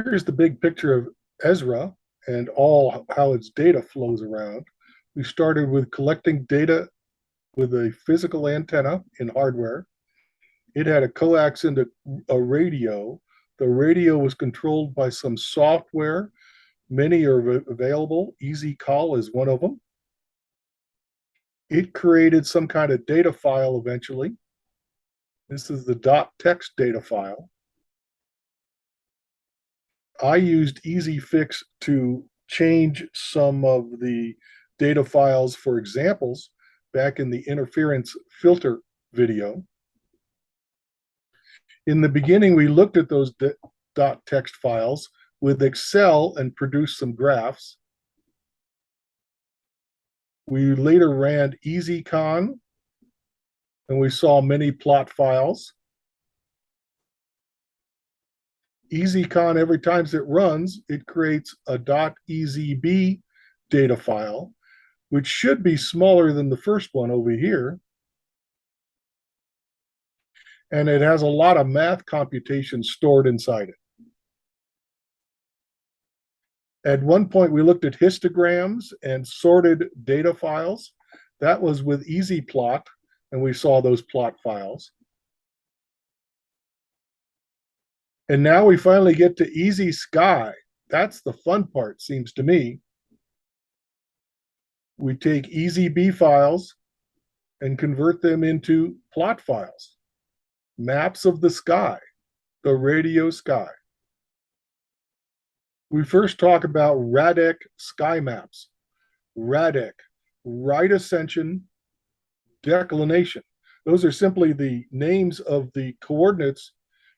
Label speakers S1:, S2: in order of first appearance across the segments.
S1: Here's the big picture of ezRA and all how its data flows around. We started with collecting data with a physical antenna in hardware. It had a coax into a radio. The radio was controlled by some software. Many are available. ezCall is one of them. It created some kind of data file eventually. This is the .text data file. I used ezFix to change some of the data files for examples back in the interference filter video. In the beginning, we looked at those .text files with Excel and produced some graphs. We later ran ezCon, and we saw many plot files. ezCon, every time it runs, it creates a .ezb data file, which should be smaller than the first one over here. And it has a lot of math computations stored inside it. At one point, we looked at histograms and sorted data files. That was with ezplot, and we saw those plot files. And now we finally get to ezSky. That's the fun part, seems to me. We take ezb files and convert them into plot files, maps of the sky, the radio sky. We first talk about Radek sky maps. Radek, right ascension, declination. Those are simply the names of the coordinates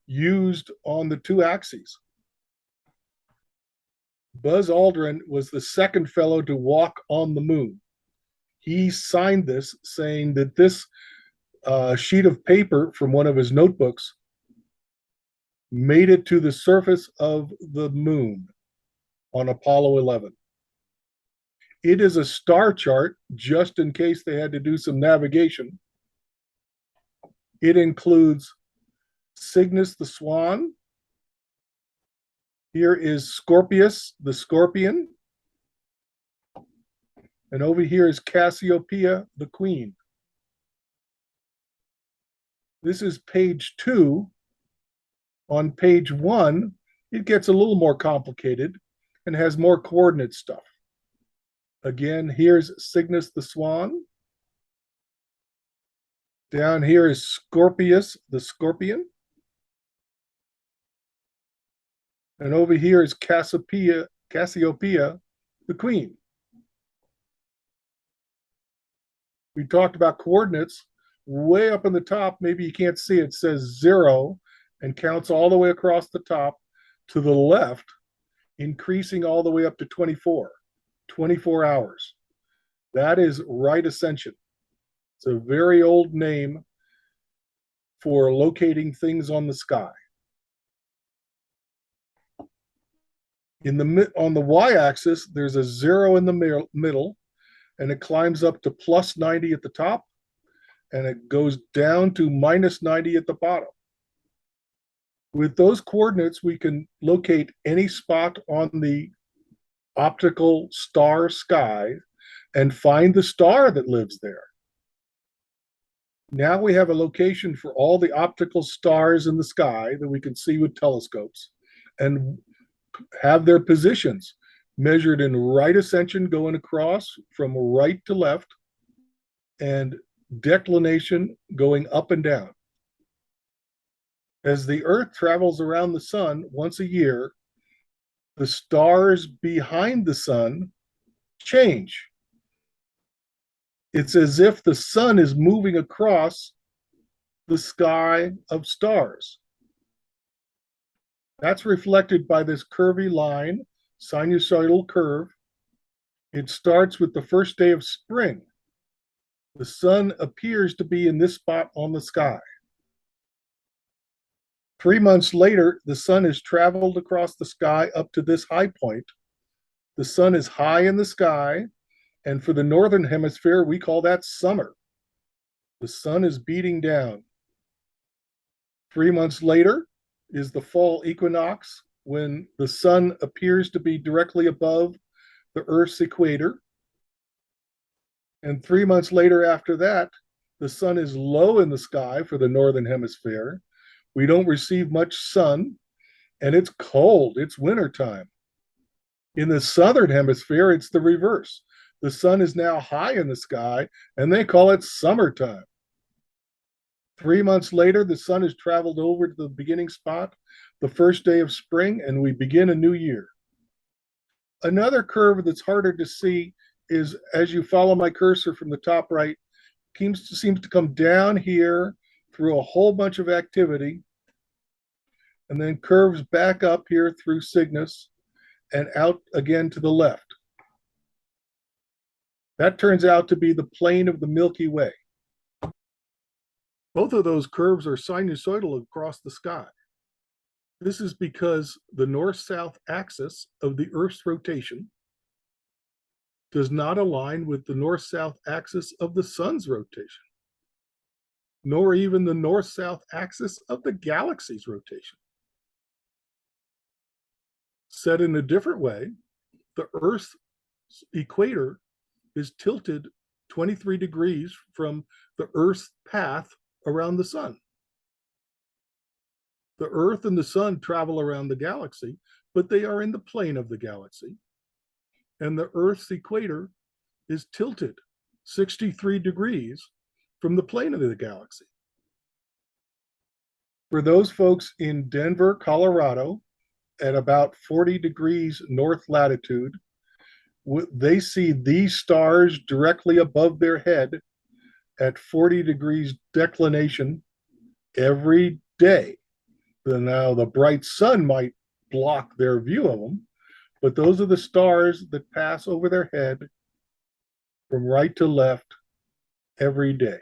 S1: used on the two axes. Buzz Aldrin was the second fellow to walk on the moon. He signed this saying that this sheet of paper from one of his notebooks made it to the surface of the moon on Apollo 11. It is a star chart, just in case they had to do some navigation. It includes Cygnus the swan. Here is Scorpius the scorpion. And over here is Cassiopeia the queen. This is page 2. On page 1, it gets a little more complicated and has more coordinate stuff. Again, here's Cygnus the swan. Down here is Scorpius the scorpion. And over here is Cassiopeia the queen. We talked about coordinates. Way up in the top, maybe you can't see it, says 0 and counts all the way across the top to the left, increasing all the way up to 24 hours. That is right ascension. It's a very old name for locating things on the sky. On the y-axis, there's a 0 in the middle, and it climbs up to plus 90 at the top, and it goes down to minus 90 at the bottom. With those coordinates, we can locate any spot on the optical star sky and find the star that lives there. Now we have a location for all the optical stars in the sky that we can see with telescopes and have their positions measured in right ascension going across from right to left and declination going up and down. As the Earth travels around the sun once a year, the stars behind the sun change. It's as if the sun is moving across the sky of stars. That's reflected by this curvy line, sinusoidal curve. It starts with the first day of spring. The sun appears to be in this spot on the sky. 3 months later, the sun has traveled across the sky up to this high point. The sun is high in the sky, and for the northern hemisphere, we call that summer. The sun is beating down. 3 months later is the fall equinox, when the sun appears to be directly above the Earth's equator. And 3 months later after that, the sun is low in the sky for the northern hemisphere. We don't receive much sun, and it's cold. It's wintertime. In the southern hemisphere, it's the reverse. The sun is now high in the sky, and they call it summertime. 3 months later, the sun has traveled over to the beginning spot, the first day of spring, and we begin a new year. Another curve that's harder to see is, as you follow my cursor from the top right, seems to come down here through a whole bunch of activity, and then curves back up here through Cygnus and out again to the left. That turns out to be the plane of the Milky Way. Both of those curves are sinusoidal across the sky. This is because the north-south axis of the Earth's rotation does not align with the north-south axis of the sun's rotation, nor even the north-south axis of the galaxy's rotation. Said in a different way, the Earth's equator is tilted 23 degrees from the Earth's path around the sun. The Earth and the sun travel around the galaxy, but they are in the plane of the galaxy. And the Earth's equator is tilted 63 degrees from the plane of the galaxy. For those folks in Denver, Colorado, at about 40 degrees north latitude, they see these stars directly above their head at 40 degrees declination every day. Now, the bright sun might block their view of them, but those are the stars that pass over their head from right to left every day.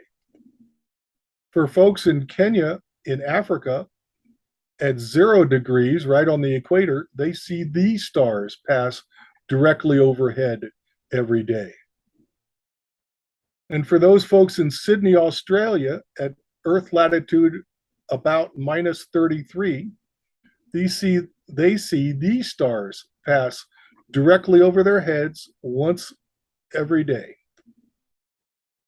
S1: For folks in Kenya, in Africa, at 0 degrees, right on the equator, they see these stars pass directly overhead every day. And for those folks in Sydney, Australia, at Earth latitude about minus 33, they see these stars pass directly over their heads once every day.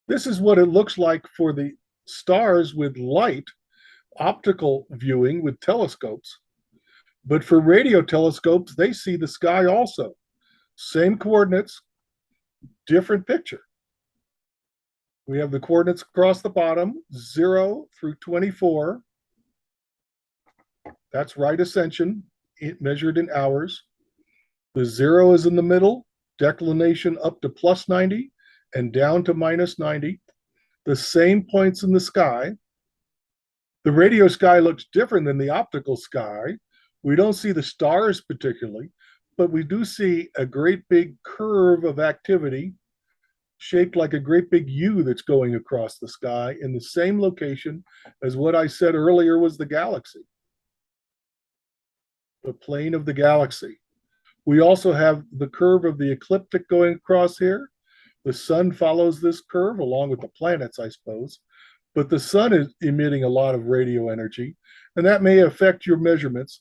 S1: This is what it looks like for the stars with light, optical viewing with telescopes. But for radio telescopes, they see the sky also. Same coordinates, different picture. We have the coordinates across the bottom, 0 through 24. That's right ascension, measured in hours. The 0 is in the middle, declination up to plus 90 and down to minus 90. The same points in the sky. The radio sky looks different than the optical sky. We don't see the stars particularly, but we do see a great big curve of activity shaped like a great big U that's going across the sky in the same location as what I said earlier was the galaxy, the plane of the galaxy. We also have the curve of the ecliptic going across here. The sun follows this curve along with the planets, I suppose, but the sun is emitting a lot of radio energy, and that may affect your measurements.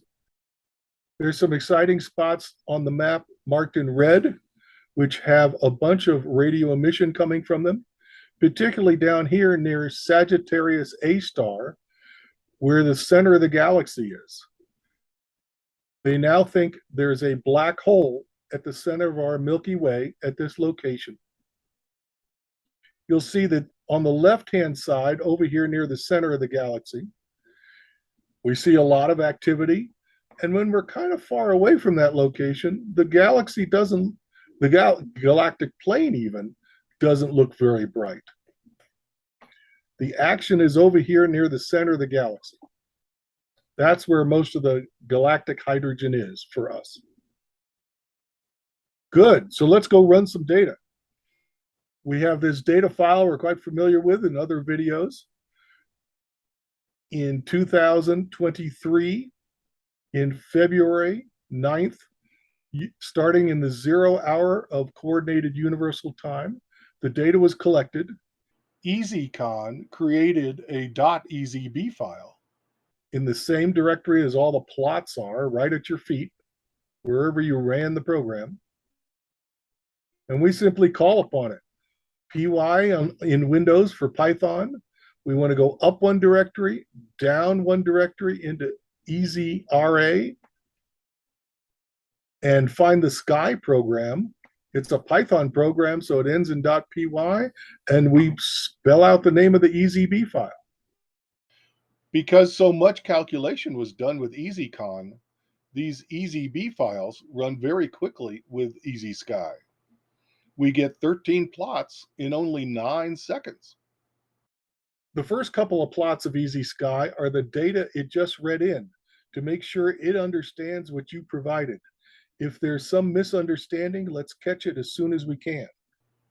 S1: There's some exciting spots on the map marked in red, which have a bunch of radio emission coming from them, particularly down here near Sagittarius A star, where the center of the galaxy is. They now think there's a black hole at the center of our Milky Way at this location. You'll see that on the left-hand side, over here near the center of the galaxy, we see a lot of activity. And when we're kind of far away from that location, the galaxy doesn't, the galactic plane even, doesn't look very bright. The action is over here near the center of the galaxy. That's where most of the galactic hydrogen is for us. Good, so let's go run some data. We have this data file we're quite familiar with in other videos. In 2023, in February 9th, starting in the 0 hour of coordinated universal time, the data was collected. ezCon created a .ezb file. in the same directory as all the plots are, right at your feet, wherever you ran the program. And we simply call upon it. py in Windows for Python. We want to go up one directory, down one directory into ezRA, and find the Sky program. It's a Python program, so it ends in .py, and we spell out the name of the ezB file. Because so much calculation was done with ezCon, these ezB files run very quickly with ezSky. We get 13 plots in only 9 seconds. The first couple of plots of ezSky are the data it just read in to make sure it understands what you provided. If there's some misunderstanding, let's catch it as soon as we can.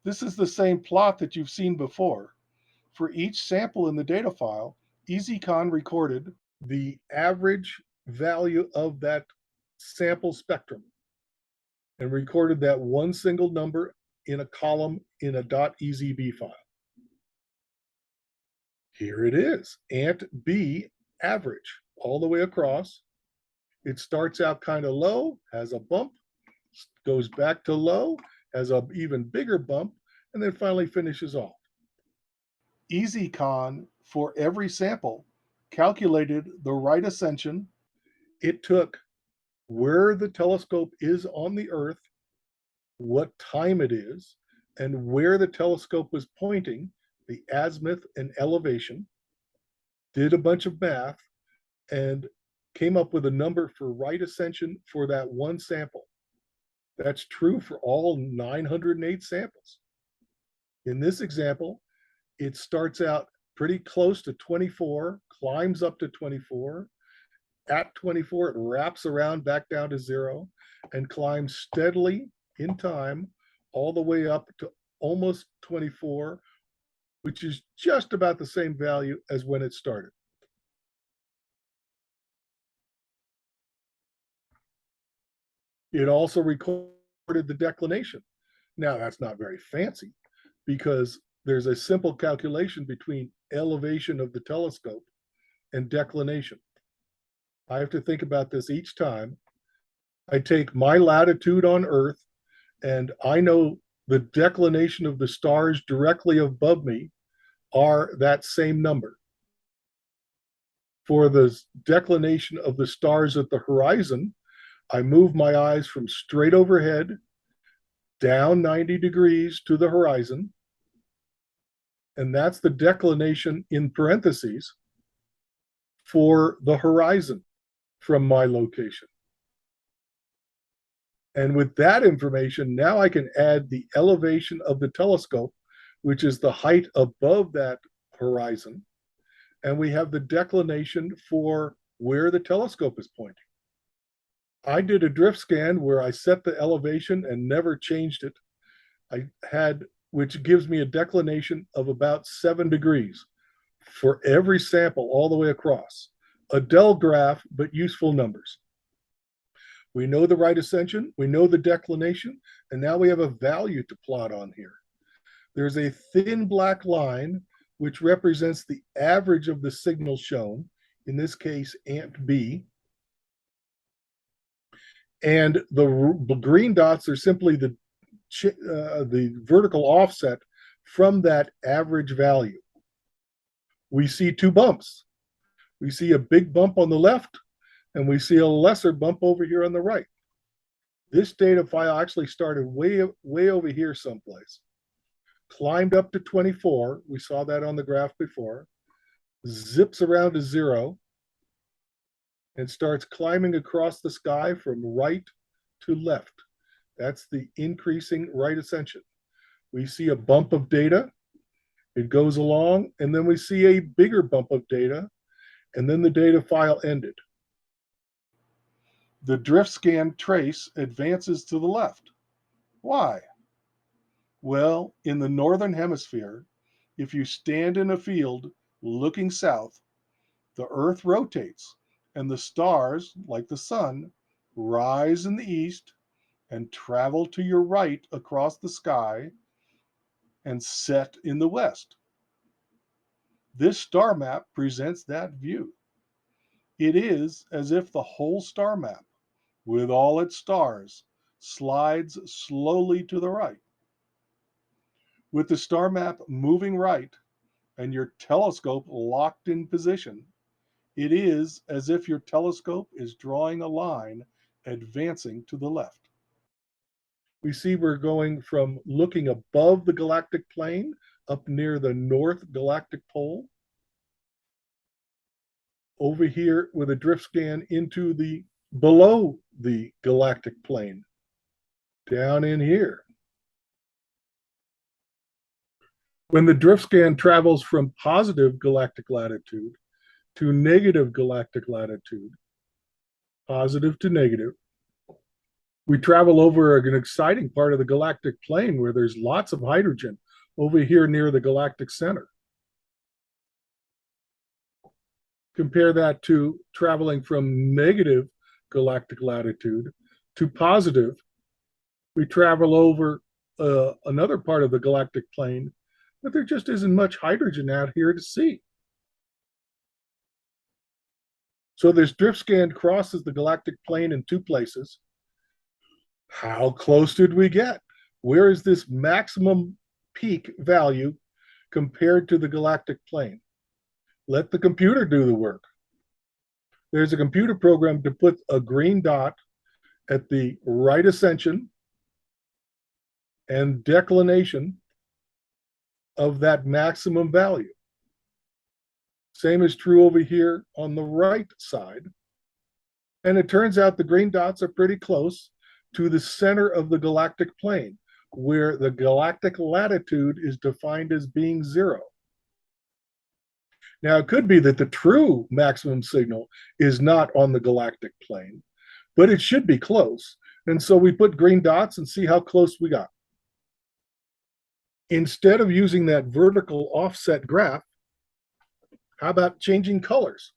S1: This is the same plot that you've seen before. For each sample in the data file, ezCon recorded the average value of that sample spectrum and recorded that one single number in a column in a .ezB file. Here it is, ant B average all the way across. It starts out kind of low, has a bump, goes back to low, has an even bigger bump, and then finally finishes off. ezCon, for every sample, calculated the right ascension. It took where the telescope is on the Earth, what time it is, and where the telescope was pointing, the azimuth and elevation, did a bunch of math, and came up with a number for right ascension for that one sample. That's true for all 908 samples. In this example, it starts out pretty close to 24, climbs up to 24. At 24, it wraps around back down to 0 and climbs steadily in time all the way up to almost 24, which is just about the same value as when it started. It also recorded the declination. Now, that's not very fancy because there's a simple calculation between elevation of the telescope and declination. I have to think about this each time. I take my latitude on Earth, and I know the declination of the stars directly above me are that same number. For the declination of the stars at the horizon, I move my eyes from straight overhead down 90 degrees to the horizon, and that's the declination in parentheses for the horizon from my location. And with that information, now I can add the elevation of the telescope, which is the height above that horizon, and we have the declination for where the telescope is pointing. I did a drift scan where I set the elevation and never changed it. Which gives me a declination of about 7 degrees for every sample all the way across. A dull graph, but useful numbers. We know the right ascension, we know the declination, and now we have a value to plot on here. There's a thin black line which represents the average of the signal shown, in this case, ant B. And the green dots are simply the vertical offset from that average value. We see 2 bumps. We see a big bump on the left, and we see a lesser bump over here on the right. This data file actually started way over here someplace, climbed up to 24, we saw that on the graph before, zips around to 0, and starts climbing across the sky from right to left. That's the increasing right ascension. We see a bump of data, it goes along, and then we see a bigger bump of data, and then the data file ended. The drift scan trace advances to the left. Why? Well, in the northern hemisphere, if you stand in a field looking south, the Earth rotates, and the stars, like the sun, rise in the east and travel to your right across the sky and set in the west. This star map presents that view. It is as if the whole star map, with all its stars, slides slowly to the right. With the star map moving right and your telescope locked in position, it is as if your telescope is drawing a line advancing to the left. We see we're going from looking above the galactic plane up near the north galactic pole, over here with a drift scan into the below the galactic plane, down in here. When the drift scan travels from positive galactic latitude to negative galactic latitude, positive to negative, we travel over an exciting part of the galactic plane where there's lots of hydrogen over here near the galactic center. Compare that to traveling from negative galactic latitude to positive. We travel over another part of the galactic plane, but there just isn't much hydrogen out here to see. So this drift scan crosses the galactic plane in two places. How close did we get? Where is this maximum peak value compared to the galactic plane? Let the computer do the work. There's a computer program to put a green dot at the right ascension and declination of that maximum value. Same is true over here on the right side. And it turns out the green dots are pretty close to the center of the galactic plane, where the galactic latitude is defined as being 0. Now, it could be that the true maximum signal is not on the galactic plane, but it should be close. And so we put green dots and see how close we got. Instead of using that vertical offset graph, how about changing colors?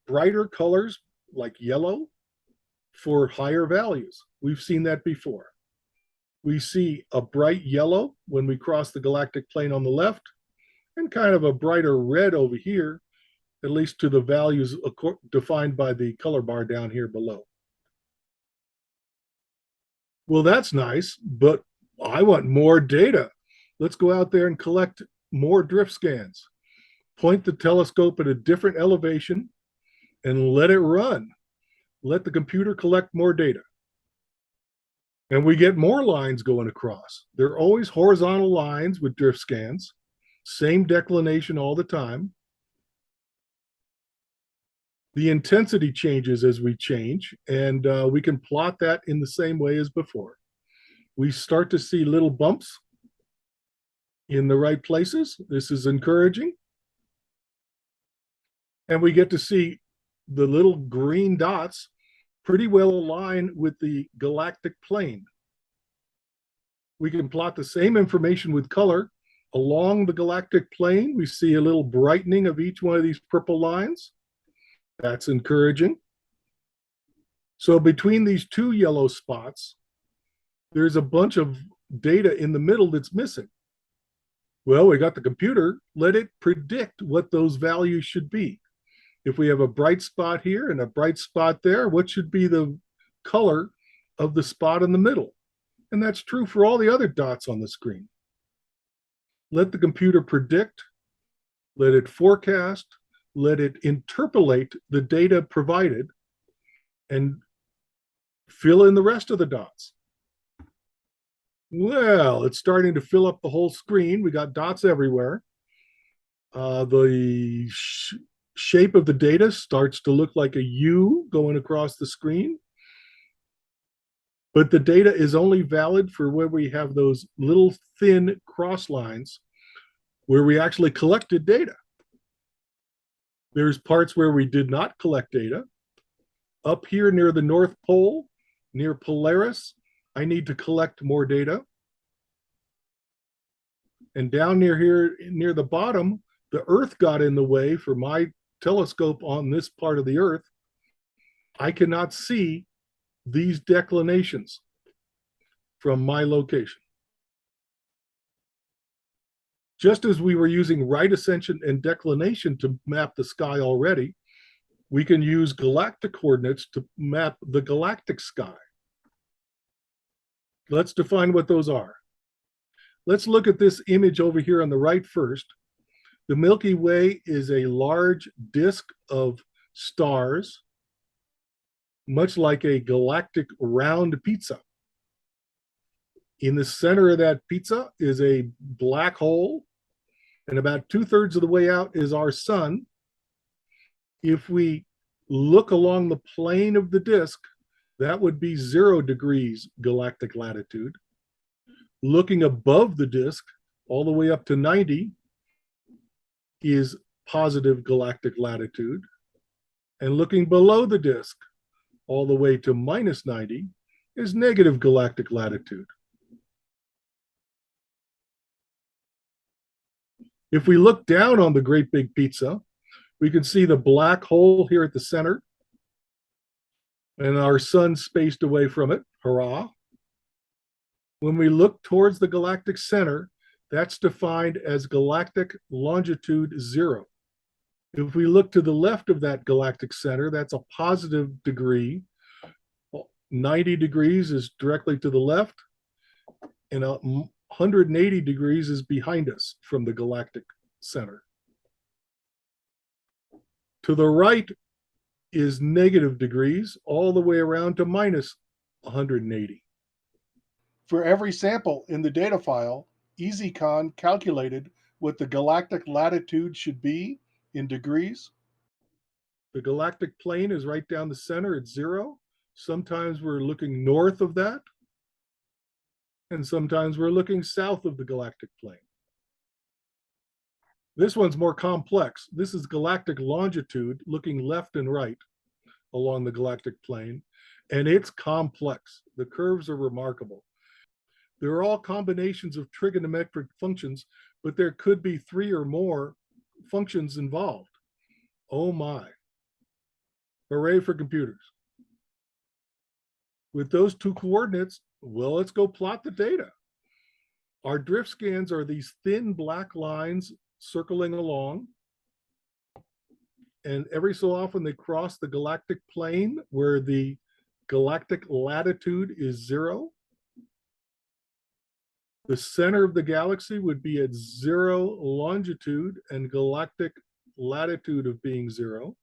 S1: Brighter colors like yellow for higher values. We've seen that before. We see a bright yellow when we cross the galactic plane on the left, and kind of a brighter red over here, at least to the values defined by the color bar down here below. Well, that's nice, but I want more data. Let's go out there and collect more drift scans. Point the telescope at a different elevation and let it run. Let the computer collect more data. And we get more lines going across. They're always horizontal lines with drift scans. Same declination all the time. The intensity changes as we change, and we can plot that in the same way as before. We start to see little bumps in the right places. This is encouraging. And we get to see the little green dots pretty well align with the galactic plane. We can plot the same information with color. Along the galactic plane, we see a little brightening of each one of these purple lines. That's encouraging. So between these two yellow spots, there's a bunch of data in the middle that's missing. Well, we got the computer. Let it predict what those values should be. If we have a bright spot here and a bright spot there, what should be the color of the spot in the middle? And that's true for all the other dots on the screen. Let the computer predict, let it forecast, let it interpolate the data provided, and fill in the rest of the dots. Well, it's starting to fill up the whole screen. We got dots everywhere. The shape of the data starts to look like a U going across the screen. But the data is only valid for where we have those little thin cross lines where we actually collected data. There's parts where we did not collect data. Up here near the North Pole, near Polaris, I need to collect more data. And down near here, near the bottom, the Earth got in the way for my telescope on this part of the Earth. I cannot see these declinations from my location. Just as we were using right ascension and declination to map the sky already, we can use galactic coordinates to map the galactic sky. Let's define what those are. Let's look at this image over here on the right first. The Milky Way is a large disk of stars, much like a galactic round pizza. In the center of that pizza is a black hole, and about 2/3 of the way out is our sun. If we look along the plane of the disk, that would be 0 degrees galactic latitude. Looking above the disk, all the way up to 90, is positive galactic latitude. And looking below the disk, all the way to -90, is negative galactic latitude. If we look down on the great big pizza, we can see the black hole here at the center, and our sun spaced away from it. Hurrah. When we look towards the galactic center, that's defined as galactic longitude 0. If we look to the left of that galactic center, that's a positive degree. 90 degrees is directly to the left, and 180 degrees is behind us from the galactic center. To the right is negative degrees, all the way around to -180. For every sample in the data file, ezCon calculated what the galactic latitude should be in degrees. The galactic plane is right down the center at 0. Sometimes we're looking north of that, and sometimes we're looking south of the galactic plane. This one's more complex. This is galactic longitude, looking left and right along the galactic plane, and it's complex. The curves are remarkable. They're all combinations of trigonometric functions, but there could be 3 or more functions involved. Oh my. Hooray for computers. With those 2 coordinates, well, let's go plot the data. Our drift scans are these thin black lines circling along, and every so often they cross the galactic plane where the galactic latitude is 0. The center of the galaxy would be at 0 longitude and galactic latitude of being 0.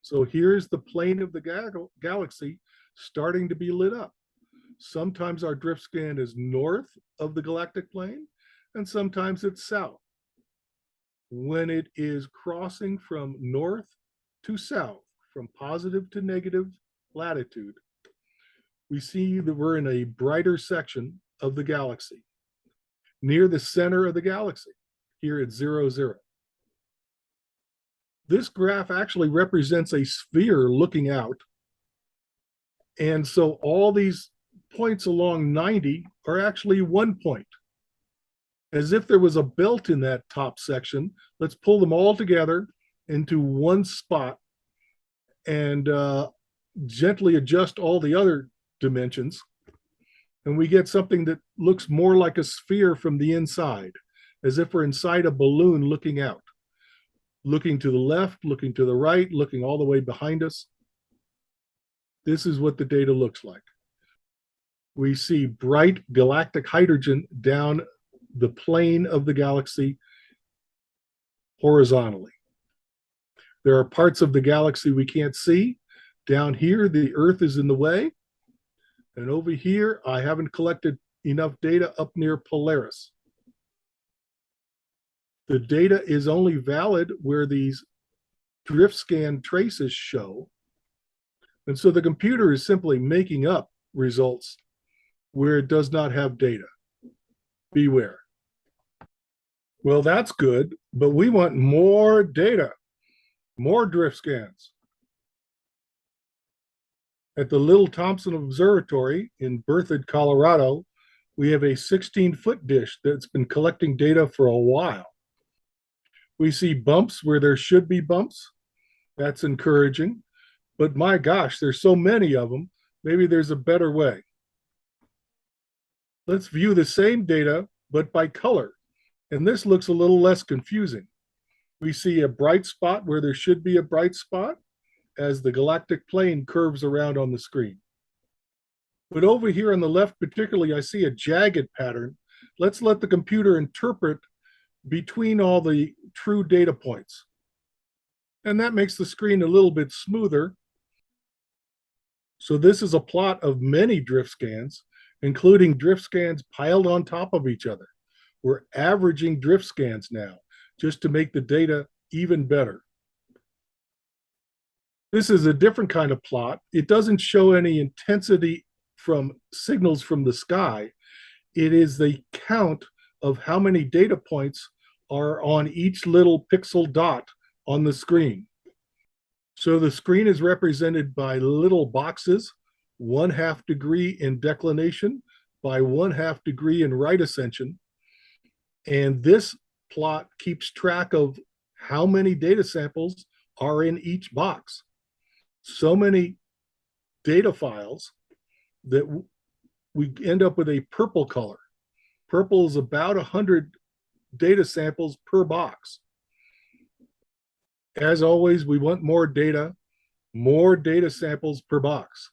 S1: So here's the plane of the galaxy starting to be lit up. Sometimes our drift scan is north of the galactic plane, and sometimes it's south. When it is crossing from north to south, from positive to negative latitude, we see that we're in a brighter section of the galaxy, near the center of the galaxy, here at 0, 0. This graph actually represents a sphere looking out. And so all these points along 90 are actually 1 point. As if there was a belt in that top section, let's pull them all together into one spot and gently adjust all the other dimensions. And we get something that looks more like a sphere from the inside, as if we're inside a balloon looking out, looking to the left, looking to the right, looking all the way behind us. This is what the data looks like. We see bright galactic hydrogen down the plane of the galaxy horizontally. There are parts of the galaxy we can't see. Down here, the Earth is in the way. And over here, I haven't collected enough data up near Polaris. The data is only valid where these drift scan traces show. And so the computer is simply making up results where it does not have data. Beware. Well, that's good, but we want more data, more drift scans. At the Little Thompson Observatory in Berthoud, Colorado, we have a 16-foot dish that's been collecting data for a while. We see bumps where there should be bumps. That's encouraging. But my gosh, there's so many of them. Maybe there's a better way. Let's view the same data, but by color. And this looks a little less confusing. We see a bright spot where there should be a bright spot as the galactic plane curves around on the screen. But over here on the left, particularly, I see a jagged pattern. Let's let the computer interpret between all the true data points. And that makes the screen a little bit smoother. So this is a plot of many drift scans, including drift scans piled on top of each other. We're averaging drift scans now, just to make the data even better. This is a different kind of plot. It doesn't show any intensity from signals from the sky. It is the count of how many data points are on each little pixel dot on the screen. So the screen is represented by little boxes, 1/2 degree in declination by 1/2 degree in right ascension. And this plot keeps track of how many data samples are in each box. So many data files that we end up with a purple color. Purple is about 100 data samples per box. As always, we want more data samples per box.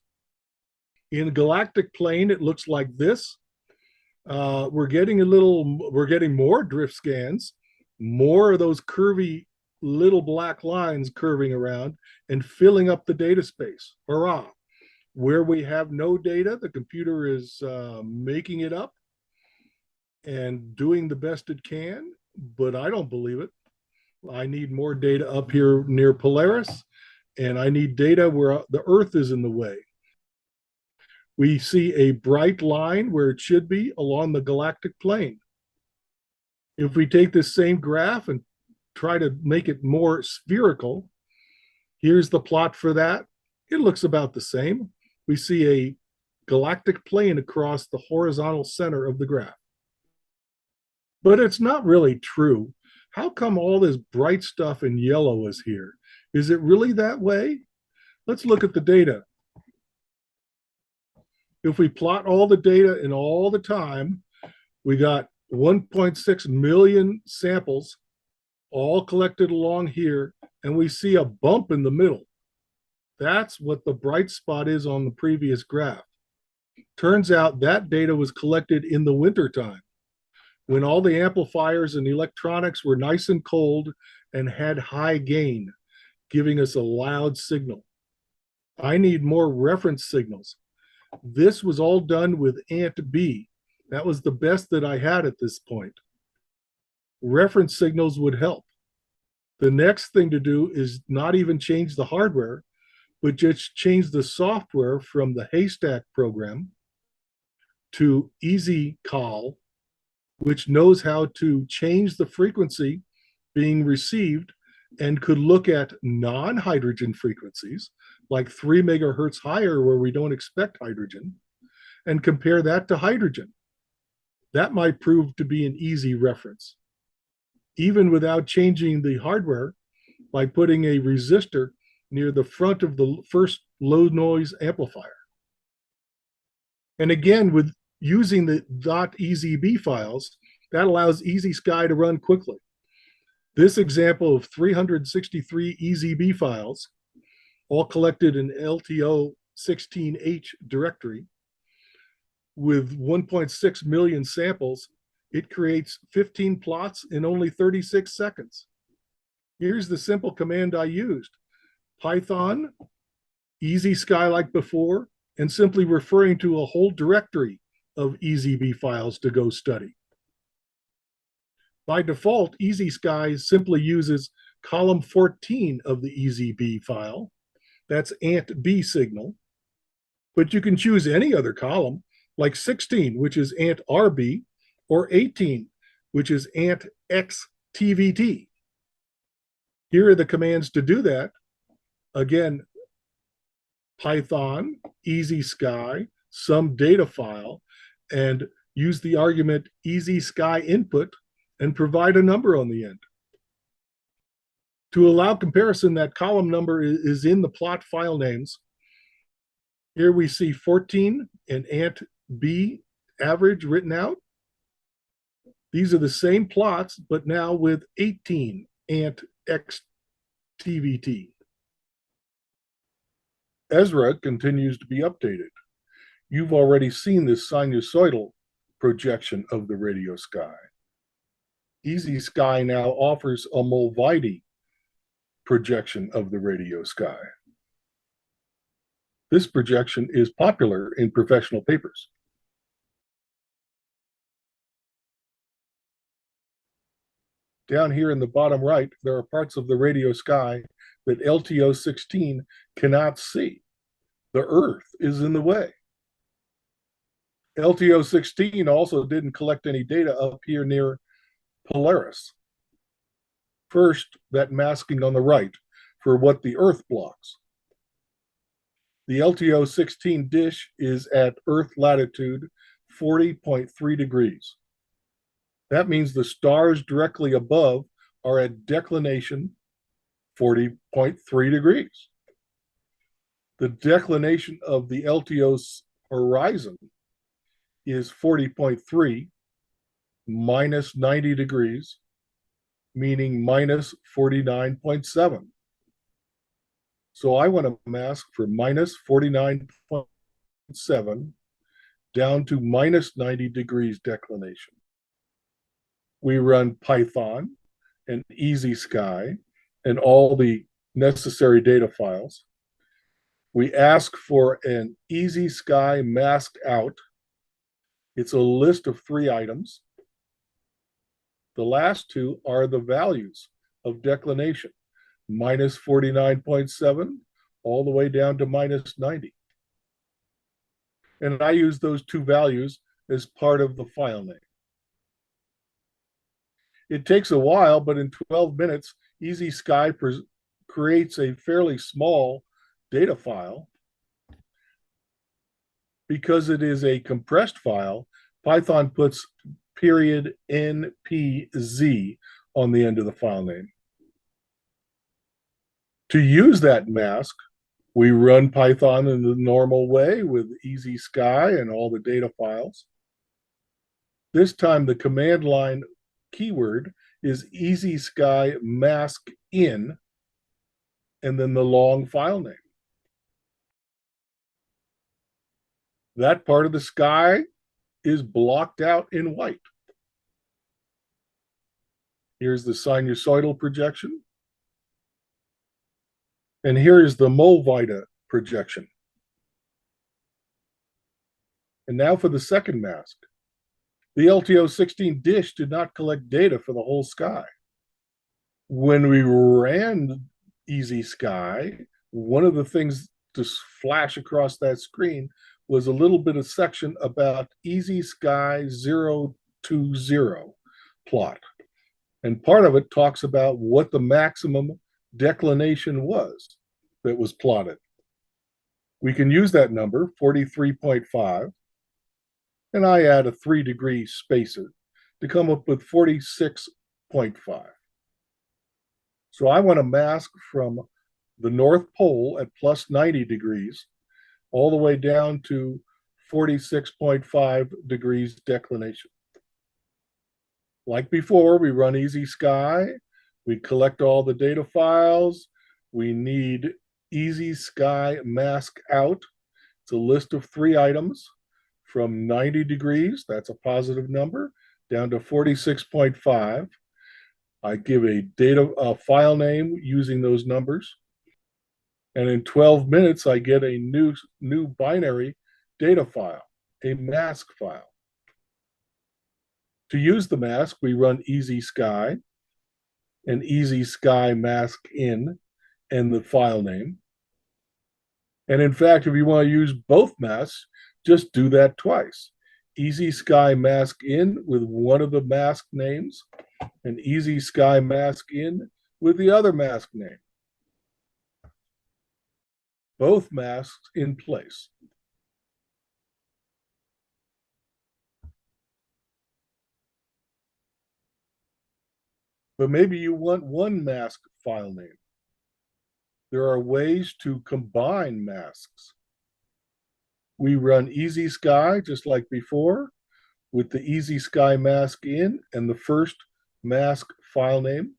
S1: In galactic plane, it looks like this. We're getting more drift scans, more of those curvy little black lines curving around and filling up the data space. Hurrah. Where we have no data, the computer is making it up and doing the best it can, but I don't believe it. I need more data up here near Polaris, and I need data where the Earth is in the way. We see a bright line where it should be along the galactic plane. If we take this same graph and try to make it more spherical, here's the plot for that. It looks about the same. We see a galactic plane across the horizontal center of the graph. But it's not really true. How come all this bright stuff in yellow is here? Is it really that way? Let's look at the data. If we plot all the data in all the time, we got 1.6 million samples all collected along here, and we see a bump in the middle. That's what the bright spot is on the previous graph. Turns out that data was collected in the wintertime, when all the amplifiers and electronics were nice and cold and had high gain, giving us a loud signal. I need more reference signals. This was all done with ANT-B. That was the best that I had at this point. Reference signals would help. The next thing to do is not even change the hardware, but just change the software from the Haystack program to ezCall, which knows how to change the frequency being received and could look at non-hydrogen frequencies, like 3 megahertz higher where we don't expect hydrogen, and compare that to hydrogen. That might prove to be an easy reference, even without changing the hardware, by putting a resistor near the front of the first low noise amplifier. And again, with using the .ezB files, that allows ezSky to run quickly. This example of 363 ezB files, all collected in LTO16H directory, with 1.6 million samples, it creates 15 plots in only 36 seconds. Here's the simple command I used. Python, ezSky like before, and simply referring to a whole directory of ezB files to go study. By default, ezSky simply uses column 14 of the ezB file. That's ANT-B signal. But you can choose any other column, like 16, which is ANT-RB, or 18, which is ANT-XTVT. Here are the commands to do that. Again, Python, ezSky, some data file, and use the argument ezSky input and provide a number on the end. To allow comparison, that column number is in the plot file names. Here we see 14 and ANT-B average written out. These are the same plots, but now with 18 ant XTVT. ezRA continues to be updated. You've already seen this sinusoidal projection of the radio sky. ezSky now offers a mulvide projection of the radio sky. This projection is popular in professional papers. Down here in the bottom right, there are parts of the radio sky that LTO-16 cannot see. The Earth is in the way. LTO-16 also didn't collect any data up here near Polaris. First, that masking on the right for what the Earth blocks. The LTO-16 dish is at Earth latitude 40.3 degrees. That means the stars directly above are at declination 40.3 degrees. The declination of the LTO's horizon is 40.3 minus 90 degrees, meaning minus 49.7. So I want to mask for minus 49.7 down to minus 90 degrees declination. We run Python and ezSky and all the necessary data files. We ask for an ezSky mask out. It's a list of 3 items. The last 2 are the values of declination, minus 49.7 all the way down to minus 90. And I use those 2 values as part of the file name. It takes a while, but in 12 minutes, ezSky creates a fairly small data file. Because it is a compressed file, Python puts period NPZ on the end of the file name. To use that mask, we run Python in the normal way with ezSky and all the data files. This time the command line keyword is ezSky mask in, and then the long file name. That part of the sky is blocked out in white. Here's the sinusoidal projection. And here is the mulvide projection. And now for the second mask. The LTO-16 dish did not collect data for the whole sky. When we ran ezSky, one of the things to flash across that screen was a little bit of section about ezSky 020 plot. And part of it talks about what the maximum declination was that was plotted. We can use that number, 43.5, and I add a 3-degree spacer to come up with 46.5. So I want to mask from the North Pole at plus 90 degrees all the way down to 46.5 degrees declination. Like before, we run ezSky, we collect all the data files, we need ezSky mask out. It's a list of 3 items from 90 degrees, that's a positive number, down to 46.5. I give a file name using those numbers. And in 12 minutes, I get a new binary data file, a mask file. To use the mask, we run ezSky and ezSky mask in and the file name. And in fact, if you want to use both masks, just do that twice. ezSky mask in with one of the mask names and ezSky mask in with the other mask name. Both masks in place. But maybe you want one mask file name. There are ways to combine masks. We run ezSky just like before with the ezSky mask in and the first mask file name.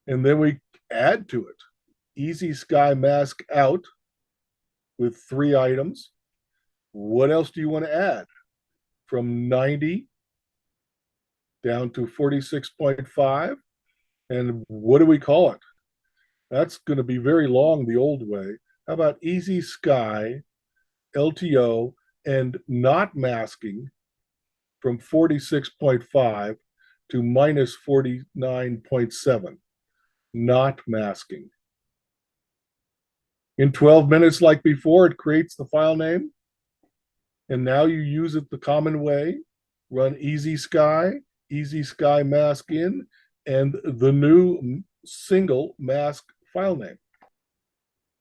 S1: And then we add to it ezSky mask out with 3 items. What else do you want to add? From 90 down to 46.5. And what do we call it? That's going to be very long the old way. How about ezSky, LTO, and not masking from 46.5 to minus 49.7? Not masking. In 12 minutes, like before, it creates the file name. And now you use it the common way. Run ezSky, ezSky mask in, and the new single mask file name.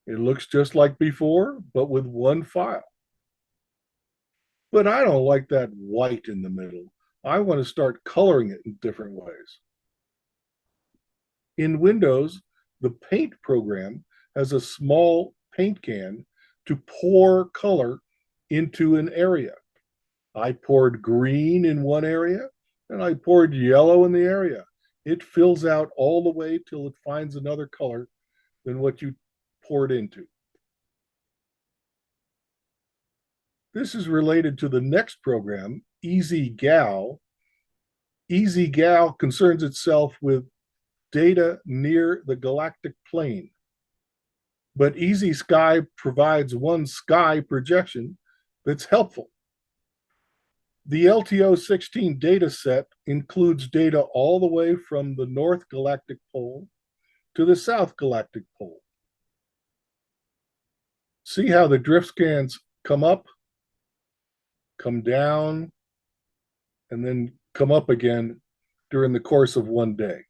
S1: It looks just like before, but with one file. But I don't like that white in the middle. I want to start coloring it in different ways. In Windows, the Paint program has a small paint can to pour color into an area. I poured green in one area, and I poured yellow in the area. It fills out all the way till it finds another color than what you poured into. This is related to the next program, ezGal. ezGal concerns itself with data near the galactic plane. But ezSky provides one sky projection that's helpful. The LTO-16 data set includes data all the way from the North Galactic Pole to the South Galactic Pole. See how the drift scans come up, come down, and then come up again during the course of one day.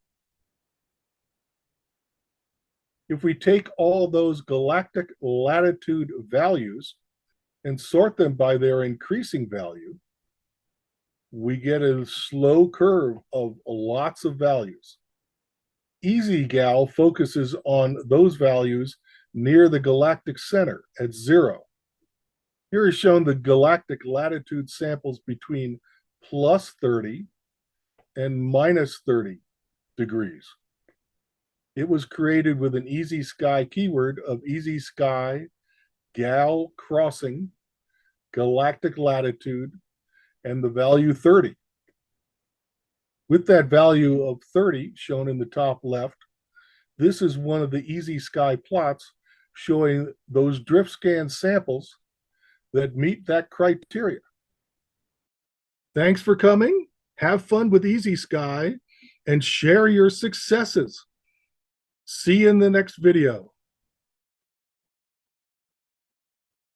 S1: If we take all those galactic latitude values and sort them by their increasing value, we get a slow curve of lots of values. ezGal focuses on those values near the galactic center at 0. Here is shown the galactic latitude samples between plus 30 and minus 30 degrees. It was created with an ezSky keyword of ezSky, gal crossing, galactic latitude, and the value 30. With that value of 30 shown in the top left, this is one of the ezSky plots showing those drift scan samples that meet that criteria. Thanks for coming. Have fun with ezSky and share your successes. See you in the next video.